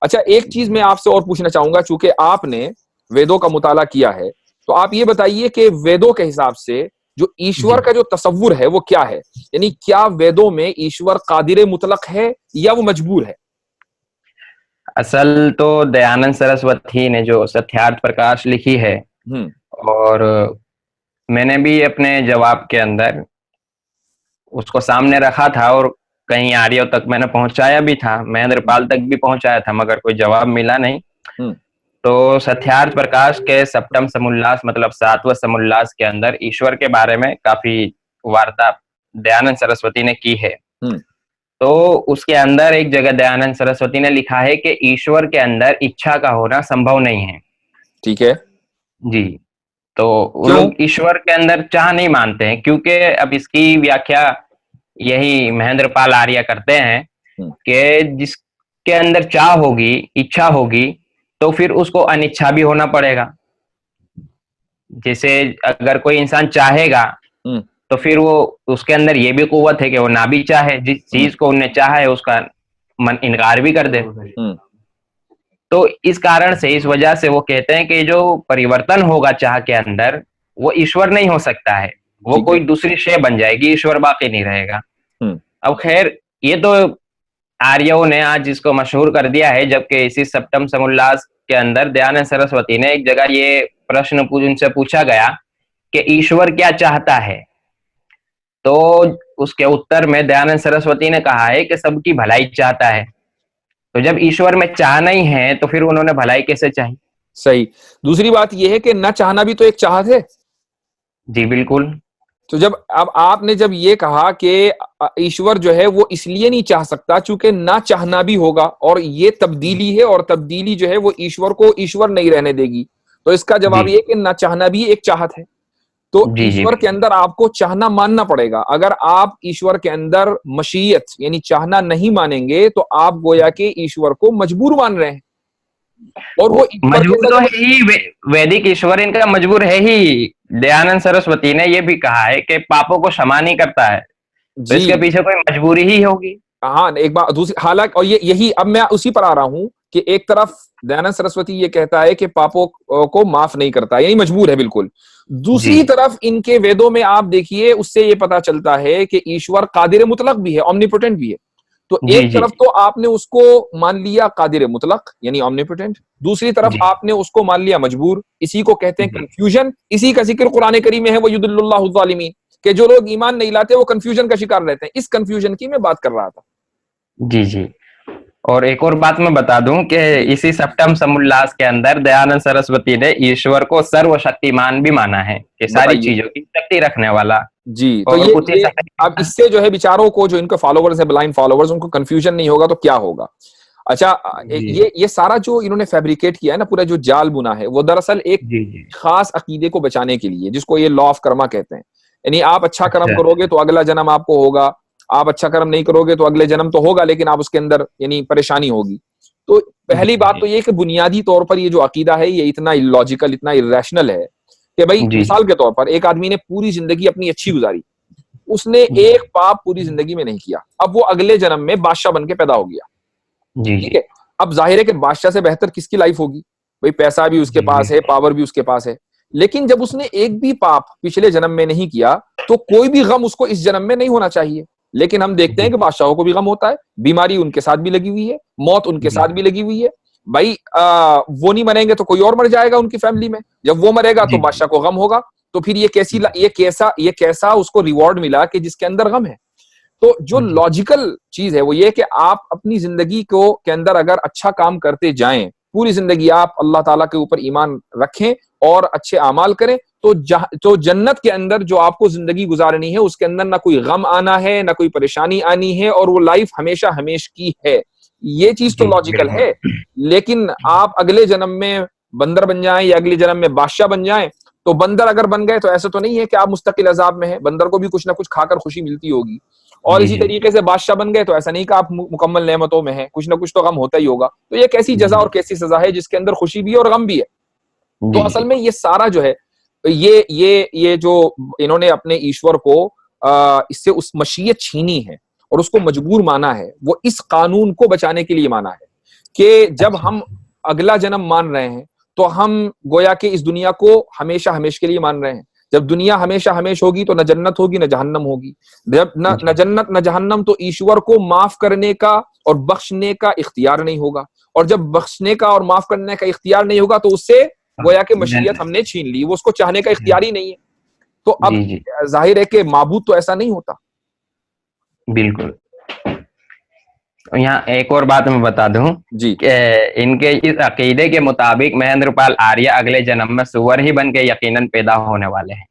अच्छा, एक चीज मैं आपसे और पूछना चाहूंगा, चूंकि आपने वेदों का मुताला किया है, तो आप ये बताइए कि वेदों के हिसाब से जो ईश्वर जी, का जो तसव्वुर है वो क्या है? यानी क्या वेदों में ईश्वर कादिर मुतलक है या वो मजबूर है? असल तो दयानंद सरस्वती ने जो सत्यार्थ प्रकाश लिखी है, हम्म। और मैंने भी अपने जवाब के अंदर उसको सामने रखा था, और कहीं आर्यों तक मैंने पहुंचाया भी था, महेंद्रपाल तक भी पहुंचाया था, मगर कोई जवाब मिला नहीं। हम्म। तो सत्यार्थ प्रकाश के सप्तम समुल्लास, मतलब सातवें समुल्लास के अंदर ईश्वर के बारे में काफी वार्ता दयानंद सरस्वती ने की है। हम्म। तो उसके अंदर एक जगह दयानंद सरस्वती ने लिखा है कि ईश्वर के अंदर इच्छा का होना संभव नहीं है। ठीक है। जी। तो वो क्यों? लोग ईश्वर के अंदर चाह नहीं मानते हैं, क्योंकि अब इसकी व्याख्या यही महेंद्रपाल आर्य करते हैं हम्म। कि जिसके अंदर चाह होगी, इच्छा होगी, तो फिर उसको अनिच्छा भी होना पड़ेगा। जैसे अगर कोई इंसान चाहेगा, हम्म। तो फिर वो उसके अंदर ये भी कुव्वत है कि वो ना भी चाहे, जिस हम्म। चीज को उन्हें चाहा है उसका मन इनकार भी कर दे। हम्म। तो इस कारण से, इस वजह से वो कहते हैं कि जो परिवर्तन होगा चाह के अंदर, वो ईश्वर नहीं हो सकता है, वो ठीक है। कोई दूसरी शय बन जाएगी, ईश्वर बाकी नहीं रहेगा। हम्म। अब खैर, ये तो आर्यों ने आज इसको मशहूर कर दिया है, जबकि इसी सप्तम समुल्लास के अंदर दयानंद सरस्वती ने एक जगह ये प्रश्न उनसे पूछा गया कि ईश्वर क्या चाहता है। तो उसके उत्तर में दयानंद सरस्वती ने कहा है कि सबकी भलाई चाहता है। तो जब ईश्वर में चाह नहीं है, तो फिर उन्होंने भलाई कैसे चाही? सही। दूसरी बात यह है कि ना चाहना भी तो एक चाहत है। जी बिल्कुल। तो जब अब आपने जब ये कहा कि ईश्वर जो है वो इसलिए नहीं चाह सकता चूंकि ना चाहना भी होगा, और ये तब्दीली है, और तब्दीली जो है वो ईश्वर को ईश्वर नहीं रहने देगी, तो इसका जी जवाब ये कि ना चाहना भी एक चाहत है। तो जी जी ईश्वर के बिल्कुल। अंदर आपको चाहना मानना पड़ेगा। अगर आप ईश्वर के अंदर मशीयत यानी चाहना नहीं मानेंगे तो आप गोया के ईश्वर को मजबूर मान रहे हैं, और वो ईश्वर के मजबूर अंदर तो जब है ही, वैदिक ईश्वर इनका मजबूर है ही। दयानंद सरस्वती ने यह भी कहा है कि पापों को क्षमा नहीं करता है, तो जी। इसके पीछे कोई मजबूरी ही होगी। हाँ, एक बात दूसरी हालांकि, और ये यही अब मैं उसी पर आ रहा हूं कि एक तरफ दयानंद सरस्वती ये कहता है कि पापों को माफ नहीं करता, यही मजबूर है बिल्कुल। जी दूसरी तरफ इनके वेदों में आप देखिए, उससे ये पता चलता है कि ईश्वर कादिर मुतलक भी है, ओमनीपोटेंट भी है। तो जी एक जी तरफ तो आपने उसको मान लिया कादिर मुतलक यानी ओमनीपोटेंट, दूसरी तरफ जी आपने उसको मान लिया मजबूर। इसी को कहते हैं जी कंफ्यूजन। इसी का जिक्र कुरान करीम में है, वो युदिल्लुल्लाहु ज़ालिमीन, कि जो लोग ईमान नहीं लाते वो कंफ्यूजन का शिकार रहते हैं। इस कंफ्यूजन की मैं बात कर रहा था। जी जी। और एक और बात मैं बता दूं कि जी। इसी सप्तम समुल्लास के अंदर दयानंद सरस्वती ने ईश्वर को सर्वशक्तिमान भी माना है, कि सारी बताइए। चीजों की शक्ति रखने वाला। जी, तो और उसी ये समय अब इससे जो है बेचारों को, जो इनके फॉलोवर्स है, ब्लाइंड फॉलोवर्स, उनको कंफ्यूजन नहीं होगा तो क्या होगा? अच्छा, जी ये सारा जो इन्होंने फैब्रिकेट किया है ना, पूरा जो जाल बुना है, वो दरअसल एक जी जी। खास अकीदे को बचाने के लिए, जिसको ये लॉ ऑफ कर्मा कहते हैं। यानी आप अच्छा कर्म अच्छा करोगे तो अगला जन्म आपको होगा, आप अच्छा कर्म नहीं करोगे तो अगले जन्म तो होगा, लेकिन आप उसके अंदर यानी परेशानी होगी। तो जी पहली बात जी तो ये कि बुनियादी तौर पर ये जो अकीदा है, ये इतना इलॉजिकल, इतना इरेशनल है कि भाई, जी मिसाल के तौर पर एक आदमी ने पूरी जिंदगी अपनी अच्छी गुजारी, उसने जी एक पाप पूरी जिंदगी में नहीं किया, अब वो अगले जन्म में बादशाह बन के पैदा हो गया। जी ठीक जी है। अब जाहिर है कि बादशाह से बेहतर किसकी लाइफ होगी? भाई, पैसा भी उसके जी पास है, बिल्कुल। पावर भी उसके पास है। लेकिन जब उसने एक भी पाप पिछले जन्म में नहीं किया, तो कोई भी गम उसको इस जन्म में नहीं होना चाहिए। लेकिन हम देखते जी हैं कि बादशाहों को भी गम होता है, बीमारी उनके साथ भी लगी हुई है, मौत उनके जी साथ भी लगी हुई है। भाई, वो नहीं मरेंगे तो कोई और मर जाएगा उनकी फैमिली में, जब वो मरेगा तो जी जी बादशाह को गम होगा। तो फिर ये कैसा उसको रिवॉर्ड मिला कि जिसके अंदर गम है? तो जो जी लॉजिकल चीज है वो ये कि आप अपनी जिंदगी को के अंदर अगर अच्छा काम करते जाएं, पूरी जिंदगी आप अल्लाह ताला के ऊपर ईमान रखें और अच्छे अमाल करें, तो जन्नत के अंदर जो आपको जिंदगी गुजारनी है, उसके अंदर ना कोई गम आना है, ना कोई परेशानी आनी है, और वो लाइफ हमेशा हमेश की है। ये चीज तो जी लॉजिकल बिल्कुल। है। लेकिन आप अगले जन्म में बंदर बन जाएं या अगले जन्म में बादशाह बन जाएं, तो बंदर अगर बन गए तो ऐसा तो नहीं है कि आप मुस्तकिल अजाब में हैं, बंदर को भी कुछ ना कुछ खाकर खुशी मिलती होगी। और जी इसी जी तरीके से बादशाह बन गए तो ऐसा नहीं कि आप मुकम्मल नेमतों में हैं, कुछ ना कुछ तो गम होता ही होगा। तो ये कैसी जी जजा और जी कैसी सजा है जिसके अंदर खुशी भी है और गम भी है? तो जी असल जी में ये सारा जो है, ये जो इन्होंने अपने ईश्वर को इससे उस मशीयत छीनी है और उसको मजबूर माना है, वो इस कानून को बचाने के लिए माना है। कि जब हम अगला जन्म मान रहे हैं तो हम गोया के इस दुनिया को हमेशा हमेश के लिए मान रहे हैं। जब दुनिया हमेशा हमेश होगी तो न जन्नत होगी न जहन्नम होगी। जब न जन्नत न जहन्नम तो ईश्वर को माफ करने का और बख्शने का इख्तियार नहीं होगा, और जब बख्शने का और माफ करने का इख्तियार नहीं होगा तो उससे गोया के मशीयत हमने छीन ली, वो उसको चाहने का इख्तियार ही नहीं है। तो अब जाहिर है कि माबूद तो ऐसा नहीं होता। बिल्कुल। यहाँ एक और बात मैं बता दूं जी कि इनके इस अकीदे के मुताबिक महेंद्रपाल आर्य अगले जन्म में सुअर ही बन के यकीनन पैदा होने वाले हैं।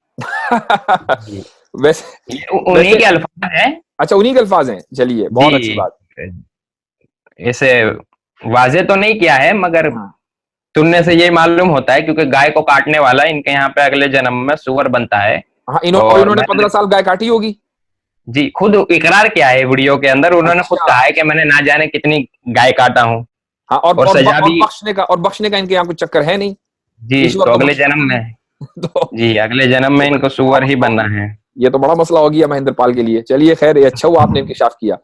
वैसे उन्हीं के अल्फाज हैं। अच्छा, उन्हीं के अल्फाज हैं। चलिए, बहुत अच्छी बात। इसे वाजे तो नहीं किया है मगर सुनने से ये मालूम होता है, क्योंकि गाय को काटने वाला इनके यहाँ पे अगले जन्म में सुअर बनता है। हाँ, इन्होंने 15 साल गाय काटी होगी। जी, खुद इकरार किया है वीडियो के अंदर, उन्होंने खुद कहा है कि मैंने ना जाने कितनी गाय काटा हूँ। हाँ, और सजा भी बख्शने का इनके यहाँ कुछ चक्कर है नहीं। जी, तो अगले जन्म में जी अगले जन्म में इनको सुअर ही बनना है। ये तो बड़ा मसला हो गया महेंद्रपाल के लिए। चलिए खैर, अच्छा हुआ आपने इंकिशाफ किया।